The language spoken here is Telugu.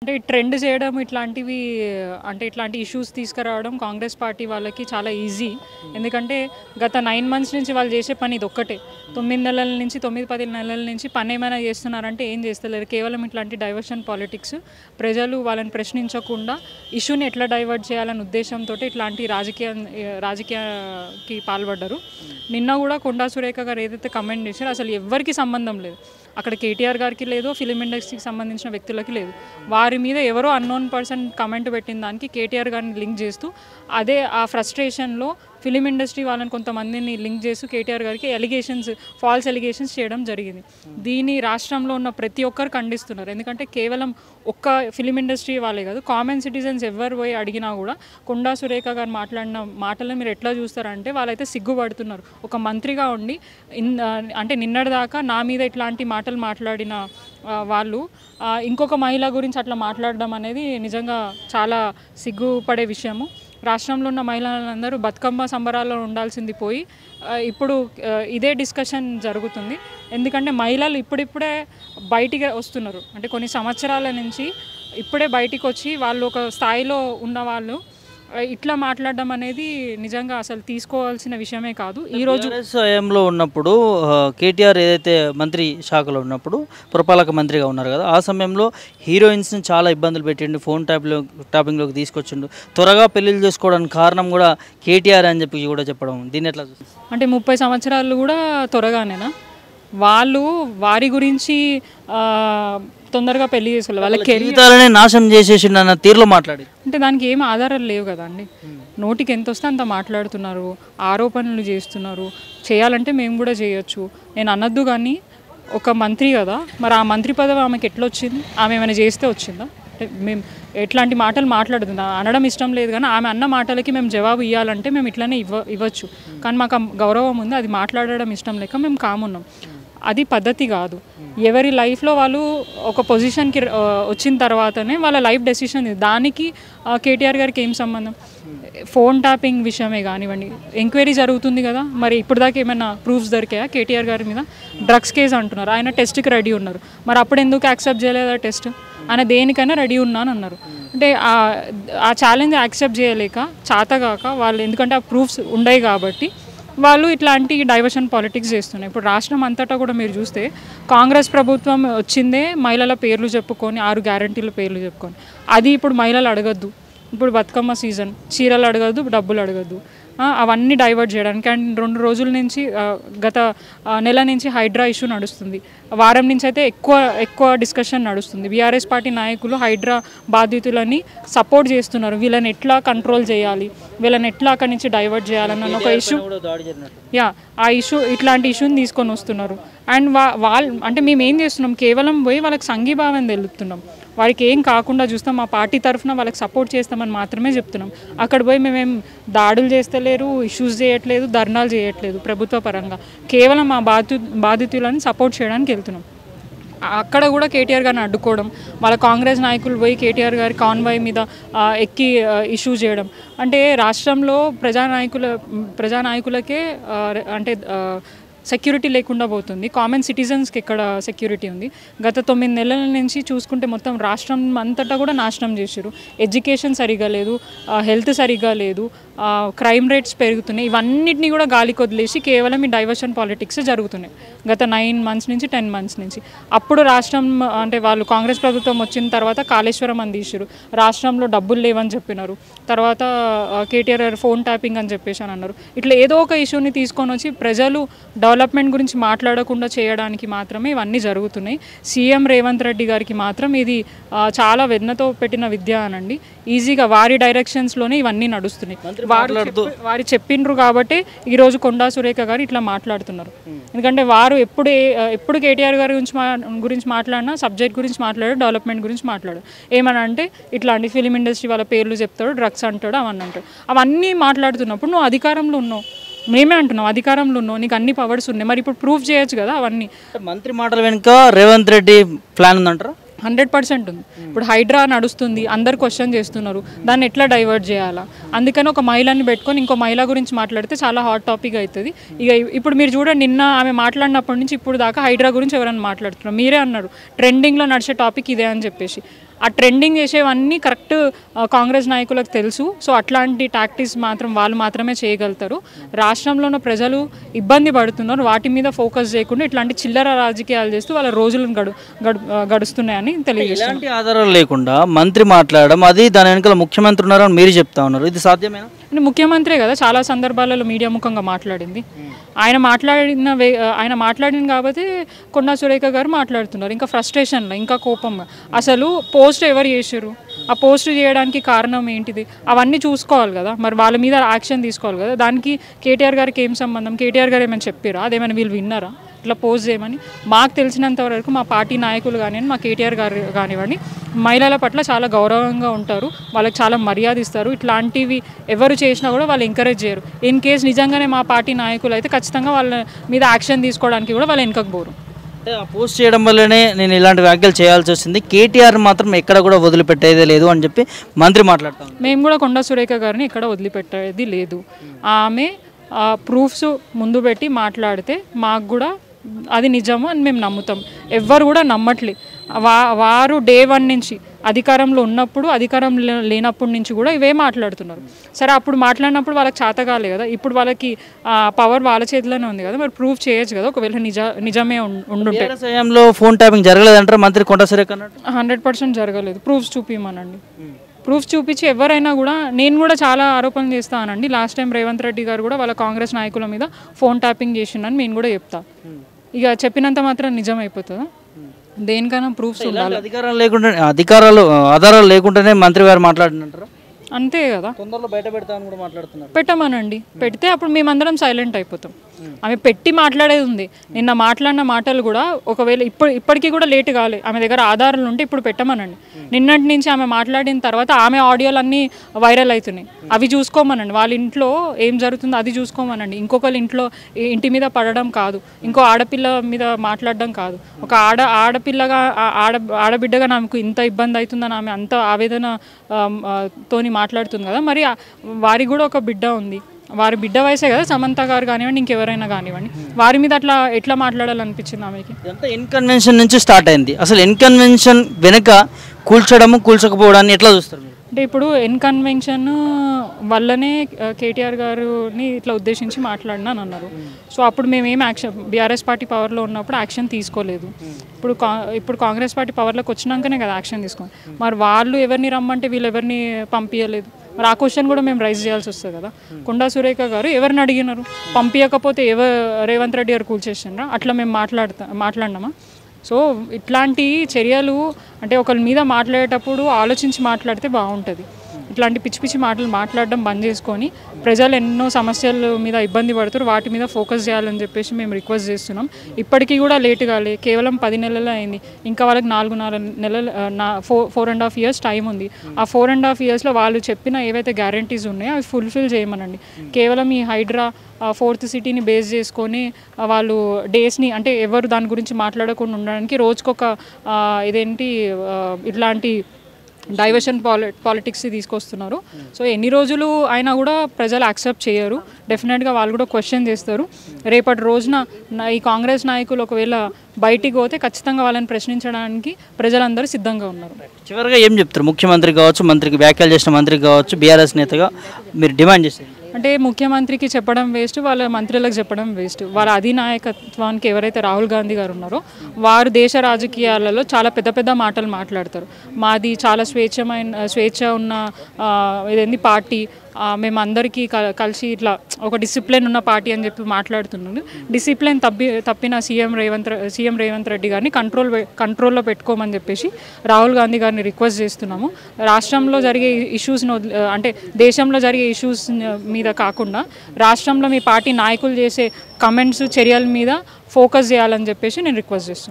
అంటే ట్రెండ్ చేయడం ఇట్లాంటివి అంటే ఇట్లాంటి ఇష్యూస్ తీసుకురావడం కాంగ్రెస్ పార్టీ వాళ్ళకి చాలా ఈజీ. ఎందుకంటే గత 9 మంత్స్ నుంచి వాళ్ళు చేసే పని ఇదొక్కటే. 9 నెలల నుంచి 9-10 నెలల నుంచి పని ఏమైనా చేస్తున్నారంటే ఏం చేస్తలేరు. కేవలం ఇట్లాంటి డైవర్షన్ పాలిటిక్స్. ప్రజలు వాళ్ళని ప్రశ్నించకుండా ఇష్యూని ఎట్లా డైవర్ట్ చేయాలనే ఉద్దేశంతో ఇట్లాంటి రాజకీయాకి పాల్పడ్డారు. నిన్న కూడా కొండా సురేఖ గారు ఏదైతే కమెంట్ చేశారో అసలు ఎవ్వరికి సంబంధం లేదు. అక్కడ కేటీఆర్ గారికి లేదు, ఫిలిం ఇండస్ట్రీకి సంబంధించిన వ్యక్తులకి లేదు. వారి మీద ఎవరో అన్నోన్ పర్సన్ కమెంట్ పెట్టిన దానికి కేటీఆర్ గారిని లింక్ చేస్తూ అదే ఆ ఫ్రస్ట్రేషన్లో ఫిలిం ఇండస్ట్రీ వాళ్ళని కొంతమందిని లింక్ చేస్తూ కేటీఆర్ గారికి ఫాల్స్ ఎలిగేషన్స్ చేయడం జరిగింది. దీన్ని రాష్ట్రంలో ఉన్న ప్రతి ఒక్కరు ఖండిస్తున్నారు. ఎందుకంటే కేవలం ఒక్క ఫిలిం ఇండస్ట్రీ వాళ్ళే కాదు, కామన్ సిటిజన్స్ ఎవరు పోయి అడిగినా కూడా కొండా సురేఖ గారు మాట్లాడిన మాటలను మీరు ఎట్లా చూస్తారంటే వాళ్ళైతే సిగ్గుపడుతున్నారు. ఒక మంత్రిగా ఉండి అంటే నిన్నటిదాకా నా మీద ఇట్లాంటి మాటలు మాట్లాడిన వాళ్ళు ఇంకొక మహిళ గురించి అట్లా మాట్లాడడం అనేది నిజంగా చాలా సిగ్గుపడే విషయము. రాష్ట్రంలో ఉన్న మహిళలందరూ బతుకమ్మ సంబరాల్లో ఉండాల్సింది పోయి ఇప్పుడు ఇదే డిస్కషన్ జరుగుతుంది. ఎందుకంటే మహిళలు ఇప్పుడిప్పుడే బయటికి వస్తున్నారు. అంటే కొన్ని సంవత్సరాల నుంచి ఇప్పుడే బయటికి వచ్చి వాళ్ళు ఒక స్థాయిలో ఉన్న వాళ్ళు ఇట్లా మాట్లాడడం అనేది నిజంగా అసలు తీసుకోవాల్సిన విషయమే కాదు. ఈరోజు హయాంలో ఉన్నప్పుడు కేటీఆర్ ఏదైతే మంత్రి శాఖలో ఉన్నప్పుడు పురపాలక మంత్రిగా ఉన్నారు కదా, ఆ సమయంలో హీరోయిన్స్ని చాలా ఇబ్బందులు పెట్టిండు, ఫోన్ ట్యాపింగ్లోకి తీసుకొచ్చిండు. త్వరగా పెళ్ళిళ్ళు చేసుకోవడానికి కారణం కూడా కేటీఆర్ అని చెప్పి కూడా చెప్పడం, దీన్ని ఎట్లా అంటే 30 సంవత్సరాలు కూడా త్వరగానేనా? వాళ్ళు వారి గురించి తొందరగా పెళ్లి చేసుకోవాలి, వాళ్ళ జీవితాలనే నాశనం చేసేసిండు అన్న తీరులో మాట్లాడి అంటే దానికి ఏం ఆధారాలు లేవు కదండి. నోటికి ఎంత వస్తే అంత మాట్లాడుతున్నారు, ఆరోపణలు చేస్తున్నారు. చేయాలంటే మేము కూడా చేయొచ్చు, నేను అనొద్దు. కానీ ఒక మంత్రి కదా, మరి ఆ మంత్రి పదవి ఆమెకి ఎట్లా వచ్చింది? ఆమె ఏమైనా చేస్తే వచ్చిందా? అంటే మేము ఎట్లాంటి మాటలు మాట్లాడుతుందా అనడం ఇష్టం లేదు. కానీ ఆమె అన్న మాటలకి మేము జవాబు ఇవ్వాలంటే మేము ఇట్లానే ఇవ్వచ్చు. కానీ మాకు గౌరవం ఉంది, అది మాట్లాడడం ఇష్టం లేక మేము కామున్నాం. అది పద్ధతి కాదు. ఎవరి లైఫ్లో వాళ్ళు ఒక పొజిషన్కి వచ్చిన తర్వాతనే వాళ్ళ లైఫ్ డెసిషన్. దానికి కేటీఆర్ గారికి ఏం సంబంధం? ఫోన్ ట్యాపింగ్ విషయమే కానివ్వండి, ఎంక్వైరీ జరుగుతుంది కదా. మరి ఇప్పుడు దాకా ఏమైనా ప్రూఫ్స్ దొరికాయా కేటీఆర్ గారి మీద? డ్రగ్స్ కేసు అంటున్నారు, ఆయన టెస్ట్కి రెడీ ఉన్నారు. మరి అప్పుడు ఎందుకు యాక్సెప్ట్ చేయలేదా టెస్ట్? ఆయన దేనికైనా రెడీ ఉన్నాను అన్నారు. అంటే ఆ ఛాలెంజ్ యాక్సెప్ట్ చేయలేక చాతగాక వాళ్ళు, ఎందుకంటే ఆ ప్రూఫ్స్ ఉండవు కాబట్టి వాళ్ళు ఇట్లాంటి డైవర్షన్ పాలిటిక్స్ చేస్తున్నాయి. ఇప్పుడు రాష్ట్రం అంతటా కూడా మీరు చూస్తే కాంగ్రెస్ ప్రభుత్వం వచ్చిందే మహిళల పేర్లు చెప్పుకొని, 6 గ్యారంటీల పేర్లు చెప్పుకొని. అది ఇప్పుడు మహిళలు అడగద్దు. ఇప్పుడు బతుకమ్మ సీజన్, చీరలు అడగద్దు, డబ్బులు అడగద్దు, అవన్నీ డైవర్ట్ చేయడానికి. అండ్ 2 రోజుల నుంచి గత నెల నుంచి హైడ్రా ఇష్యూ నడుస్తుంది. వారం నుంచి అయితే ఎక్కువ డిస్కషన్ నడుస్తుంది. బీఆర్ఎస్ పార్టీ నాయకులు హైడ్రా బాధితులని సపోర్ట్ చేస్తున్నారు. వీళ్ళని ఎట్లా కంట్రోల్ చేయాలి, వీళ్ళని ఎట్లా అక్కడి నుంచి డైవర్ట్ చేయాలన్న ఒక ఇష్యూ, ఆ ఇష్యూ, ఇట్లాంటి ఇష్యూని తీసుకొని వస్తున్నారు. అండ్ వాళ్ళు అంటే మేము ఏం చేస్తున్నాం, కేవలం పోయి వాళ్ళకి సంఘీభావం తెలుపుతున్నాం. వారికి ఏం కాకుండా చూస్తాం, మా పార్టీ తరఫున వాళ్ళకి సపోర్ట్ చేస్తామని మాత్రమే చెప్తున్నాం. అక్కడ పోయి మేమేం దాడులు చేస్తలేరు, ఇష్యూస్ చేయట్లేదు, ధర్నాలు చేయట్లేదు ప్రభుత్వ పరంగా. కేవలం మా బాధితులను సపోర్ట్ చేయడానికి వెళ్తున్నాం. అక్కడ కూడా కేటీఆర్ గారిని అడ్డుకోవడం, వాళ్ళ కాంగ్రెస్ నాయకులు పోయి కేటీఆర్ గారి కాన్వాయ్ మీద ఎక్కి ఇష్యూ చేయడం. అంటే రాష్ట్రంలో ప్రజానాయకులకే అంటే సెక్యూరిటీ లేకుండా పోతుంది. కామన్ సిటిజన్స్కి ఎక్కడ సెక్యూరిటీ ఉంది? గత 9 నెలల నుంచి చూసుకుంటే మొత్తం రాష్ట్రం అంతటా కూడా నాశనం చేశారు. ఎడ్యుకేషన్ సరిగా లేదు, హెల్త్ సరిగా లేదు, క్రైమ్ రేట్స్ పెరుగుతున్నాయి. ఇవన్నిటిని కూడా గాలికి వదిలేసి కేవలం ఈ డైవర్షన్ పాలిటిక్స్ జరుగుతున్నాయి గత 9 మంత్స్ నుంచి 10 మంత్స్ నుంచి. అప్పుడు రాష్ట్రం అంటే వాళ్ళు కాంగ్రెస్ ప్రభుత్వం వచ్చిన తర్వాత కాళేశ్వరం అని తీసారు, రాష్ట్రంలో డబ్బులు లేవని చెప్పినారు. తర్వాత కేటీఆర్ ఫోన్ ట్యాపింగ్ అని చెప్పేసి అని అన్నారు. ఇట్లా ఏదో ఒక ఇష్యూని తీసుకొని వచ్చి ప్రజలు డెవలప్మెంట్ గురించి మాట్లాడకుండా చేయడానికి మాత్రమే ఇవన్నీ జరుగుతున్నాయి. సీఎం రేవంత్ రెడ్డి గారికి మాత్రం ఇది చాలా వెన్నతో పెట్టిన విద్య అనండి. ఈజీగా వారి డైరెక్షన్స్లోనే ఇవన్నీ నడుస్తున్నాయి. వారు చెప్పిండ్రు కాబట్టి ఈరోజు కొండా సురేఖ గారు ఇట్లా మాట్లాడుతున్నారు. ఎందుకంటే వారు ఎప్పుడు కేటీఆర్ గారి గురించి మాట్లాడినా సబ్జెక్ట్ గురించి మాట్లాడారు, డెవలప్మెంట్ గురించి మాట్లాడారు. ఏమని అంటే ఇట్లాంటి ఫిలిం ఇండస్ట్రీ వాళ్ళ పేర్లు చెప్తాడు, డ్రగ్స్ అంటాడు, అవన్నీ అంటాడు. అవన్నీ మాట్లాడుతున్నప్పుడు నువ్వు అధికారంలో ఉన్నావు, మేమే అంటున్నాం అధికారంలో ఉన్నావు, నీకు అన్ని పవర్స్ ఉన్నాయి, మరి ఇప్పుడు ప్రూఫ్ చేయొచ్చు కదా అవన్నీ. మంత్రి మాటల వెనుక రేవంత్ రెడ్డి ప్లాన్ ఉందంటారా? 100% ఉంది. ఇప్పుడు హైడ్రా నడుస్తుంది, అందరు క్వశ్చన్ చేస్తున్నారు, దాన్ని ఎట్లా డైవర్ట్ చేయాలా? అందుకని ఒక మహిళని పెట్టుకొని ఇంకో మహిళ గురించి మాట్లాడితే చాలా హాట్ టాపిక్ అవుతుంది. ఇక ఇప్పుడు మీరు చూడండి, నిన్న ఆమె మాట్లాడినప్పటి నుంచి ఇప్పుడు దాకా హైడ్రా గురించి ఎవరైనా మాట్లాడుతున్నారు. మీరే అన్నారు ట్రెండింగ్లో నడిచే టాపిక్ ఇదే అని చెప్పేసి. ఆ ట్రెండింగ్ చేసేవన్నీ కరెక్ట్ కాంగ్రెస్ నాయకులకు తెలుసు. సో అట్లాంటి టాక్టిక్స్ మాత్రం వాళ్ళు మాత్రమే చేయగలుగుతారు. రాష్ట్రంలో ఉన్న ప్రజలు ఇబ్బంది పడుతున్నారు, వాటి మీద ఫోకస్ చేయకుండా ఇట్లాంటి చిల్లర రాజకీయాలు చేస్తూ వాళ్ళ రోజులను గడుస్తున్నాయని తెలియజేస్తారు. ఎలాంటి ఆధారాలు లేకుండా మంత్రి మాట్లాడడం, అది దాని వెనకాల ముఖ్యమంత్రి ఉన్నారని మీరు చెప్తా ఉన్నారు, ఇది సాధ్యమేనా? అంటే ముఖ్యమంత్రే కదా చాలా సందర్భాలలో మీడియా ముఖంగా మాట్లాడింది. ఆయన మాట్లాడింది కాబట్టి కొండా సురేఖ గారు మాట్లాడుతున్నారు ఇంకా ఫ్రస్ట్రేషన్లో, ఇంకా కోపంగా. అసలు పోస్ట్ ఎవరు చేశారు, ఆ పోస్ట్ చేయడానికి కారణం ఏంటిది, అవన్నీ చూసుకోవాలి కదా. మరి వాళ్ళ మీద యాక్షన్ తీసుకోవాలి కదా. దానికి కేటీఆర్ గారికి ఏం సంబంధం? కేటీఆర్ గారు ఏమైనా చెప్పారా? అదేమైనా వీళ్ళు విన్నారా ఇట్లా పోస్ట్ చేయమని? మాకు తెలిసినంత వరకు మా పార్టీ నాయకులు కానివ్వండి, మా కేటీఆర్ గారు కానివ్వండి, మహిళల పట్ల చాలా గౌరవంగా ఉంటారు, వాళ్ళకి చాలా మర్యాద ఇస్తారు. ఇట్లాంటివి ఎవరు చేసినా కూడా వాళ్ళు ఎంకరేజ్ చేయరు. ఇన్ కేస్ నిజంగానే మా పార్టీ నాయకులు అయితే ఖచ్చితంగా వాళ్ళ మీద యాక్షన్ తీసుకోవడానికి కూడా వాళ్ళు వెనకకు పోరు. అంటే ఆ పోస్ట్ చేయడం వల్లనే నేను ఇలాంటి వ్యాఖ్యలు చేయాల్సి వచ్చింది, కేటీఆర్ మాత్రం ఎక్కడ కూడా వదిలిపెట్టేదే లేదు అని చెప్పి మంత్రి మాట్లాడతాం. మేము కూడా కొండా సురేఖ గారిని ఎక్కడ వదిలిపెట్టేది లేదు. ఆమె ప్రూఫ్స్ ముందు పెట్టి మాట్లాడితే మాకు కూడా అది నిజము అని మేము నమ్ముతాం. ఎవ్వరు కూడా నమ్మట్లే. వారు డే 1 నుంచి అధికారంలో ఉన్నప్పుడు, అధికారం లేనప్పటి నుంచి కూడా ఇవే మాట్లాడుతున్నారు. సరే అప్పుడు మాట్లాడినప్పుడు వాళ్ళకి చేత కాలే కదా, ఇప్పుడు వాళ్ళకి పవర్ వాళ్ళ చేతిలోనే ఉంది కదా, మరి ప్రూఫ్ చేయొచ్చు కదా. ఒకవేళ నిజమే ఉండుంటే ఫోన్ ట్యాపింగ్ జరగలేదంటారా మంత్రి కొండా సురేఖ? 100% జరగలేదు. ప్రూఫ్స్ చూపించమనండి. ప్రూఫ్స్ చూపించి ఎవరైనా కూడా, నేను కూడా చాలా ఆరోపణలు చేస్తానండి. లాస్ట్ టైం రేవంత్ రెడ్డి గారు కూడా వాళ్ళ కాంగ్రెస్ నాయకుల మీద ఫోన్ ట్యాపింగ్ చేసిండని నేను కూడా చెప్తా. ఇక చెప్పినంత మాత్రం నిజం అయిపోతుందా? దేనికైనా ప్రూఫ్స్ ఉండాలి. ఆధారాలు లేకుండానే మంత్రి గారు మాట్లాడినంటారా? అంతే కదా. తొందరలో బయట పెడతామని కూడా మాట్లాడుతున్నారు. పెట్టమనండి. పెడితే అప్పుడు మేమందరం సైలెంట్ అయిపోతాం. ఆమె పెట్టి మాట్లాడేది ఉంది. నిన్న మాట్లాడిన మాటలు కూడా ఒకవేళ ఇప్పటికీ కూడా లేట్ కాలే, ఆమె దగ్గర ఆధారాలు ఉంటే ఇప్పుడు పెట్టమనండి. నిన్నటి నుంచి ఆమె మాట్లాడిన తర్వాత ఆమె ఆడియోలు అన్నీ వైరల్ అవుతున్నాయి, అవి చూసుకోమనండి. వాళ్ళ ఇంట్లో ఏం జరుగుతుందో అది చూసుకోమనండి. ఇంకొకరి ఇంటి మీద పడడం కాదు, ఇంకో ఆడపిల్ల మీద మాట్లాడడం కాదు. ఒక ఆడపిల్లగా ఆడబిడ్డగా నాకు ఇంత ఇబ్బంది అవుతుందని ఆమె అంత ఆవేదన తోని మాట్లాడుతుంది కదా. మరి వారికి కూడా ఒక బిడ్డ ఉంది, వారి బిడ్డ వయసే కదా. సమంత గారు కానివ్వండి, ఇంకెవరైనా కానివ్వండి, వారి మీద అట్లా ఎట్లా మాట్లాడాలనిపించింది ఆమెకి? ఇదంతా ఇన్కన్వెన్షన్ నుంచి స్టార్ట్ అయింది. అసలు ఇన్కన్వెన్షన్ వెనుక కూల్చకపోవడాన్ని ఎట్లా చూస్తారు? అంటే ఇప్పుడు ఇన్కన్వెన్షన్ వల్లనే కేటీఆర్ గారిని ఇట్లా ఉద్దేశించి మాట్లాడినాను అన్నారు. సో అప్పుడు మేమేం యాక్షన్, బీఆర్ఎస్ పార్టీ పవర్లో ఉన్నప్పుడు యాక్షన్ తీసుకోలేదు. ఇప్పుడు కాంగ్రెస్ పార్టీ పవర్లోకి వచ్చినాకనే కదా యాక్షన్ తీసుకోండి. మరి వాళ్ళు ఎవరిని రమ్మంటే వీళ్ళు ఎవరిని పంపించలేదు. మరి ఆ క్వశ్చన్ కూడా మేము రైజ్ చేయాల్సి వస్తుంది కదా. కొండా సురేఖ గారు ఎవరిని అడిగినారు? పంపించకపోతే రేవంత్ రెడ్డి గారు కూల్చేసిండ్రా? అట్లా మేము మాట్లాడినామా? సో ఇట్లాంటి చర్యలు అంటే ఒకరి మీద మాట్లాడేటప్పుడు ఆలోచించి మాట్లాడితే బాగుంటుంది. ఇట్లాంటి పిచ్చి పిచ్చి మాటలు మాట్లాడడం బంద్ చేసుకొని, ప్రజలు ఎన్నో సమస్యల మీద ఇబ్బంది పడుతారు, వాటి మీద ఫోకస్ చేయాలని చెప్పేసి మేము రిక్వెస్ట్ చేస్తున్నాం. ఇప్పటికీ కూడా లేట్ కాలే, కేవలం 10 నెలలే అయింది. ఇంకా వాళ్ళకి 4 నెలలు 4.5 years టైం ఉంది. ఆ 4.5 yearsలో వాళ్ళు చెప్పిన ఏవైతే గ్యారంటీస్ ఉన్నాయో అవి ఫుల్ఫిల్ చేయమనండి. కేవలం ఈ హైడ్రా 4th సిటీని బేస్ చేసుకొని వాళ్ళు డేస్ని, అంటే ఎవరు దాని గురించి మాట్లాడకుండా ఉండడానికి రోజుకొక ఇట్లాంటి డైవర్షన్ పాలిటిక్స్ తీసుకొస్తున్నారు. సో ఎన్ని రోజులు అయినా కూడా ప్రజలు యాక్సెప్ట్ చేయరు. డెఫినెట్గా వాళ్ళు కూడా క్వశ్చన్ చేస్తారు. రేపటి రోజున ఈ కాంగ్రెస్ నాయకులు ఒకవేళ బయటికి పోతే ఖచ్చితంగా వాళ్ళని ప్రశ్నించడానికి ప్రజలందరూ సిద్ధంగా ఉన్నారు. చివరిగా ఏం చెప్తారు? ముఖ్యమంత్రికి కావచ్చు, మంత్రికి వ్యాఖ్యలు చేసిన మంత్రికి కావచ్చు, బీఆర్ఎస్ నేతగా మీరు డిమాండ్ చేస్తారు? అంటే ముఖ్యమంత్రికి చెప్పడం వేస్ట్, వాళ్ళ మంత్రులకు చెప్పడం వేస్ట్. వాళ్ళ అధినాయకత్వానికి ఎవరైతే రాహుల్ గాంధీ గారు ఉన్నారో వారు దేశ రాజకీయాలలో చాలా పెద్ద పెద్ద మాటలు మాట్లాడతారు. మాది చాలా స్వేచ్ఛ ఉన్న పార్టీ, మేమందరికీ కలిసి ఇట్లా ఒక డిసిప్లిన్ ఉన్న పార్టీ అని చెప్పి మాట్లాడుతున్నాను. డిసిప్లిన్ తప్పిన సీఎం రేవంత్ రెడ్డి గారిని కంట్రోల్లో పెట్టుకోమని చెప్పేసి రాహుల్ గాంధీ గారిని రిక్వెస్ట్ చేస్తున్నాము. రాష్ట్రంలో జరిగే ఇష్యూస్ను, అంటే దేశంలో జరిగే ఇష్యూస్ మీద కాకుండా రాష్ట్రంలో మీ పార్టీ నాయకులు చేసే కమెంట్స్, చర్యల మీద ఫోకస్ చేయాలని చెప్పేసి నేను రిక్వెస్ట్ చేస్తున్నాను.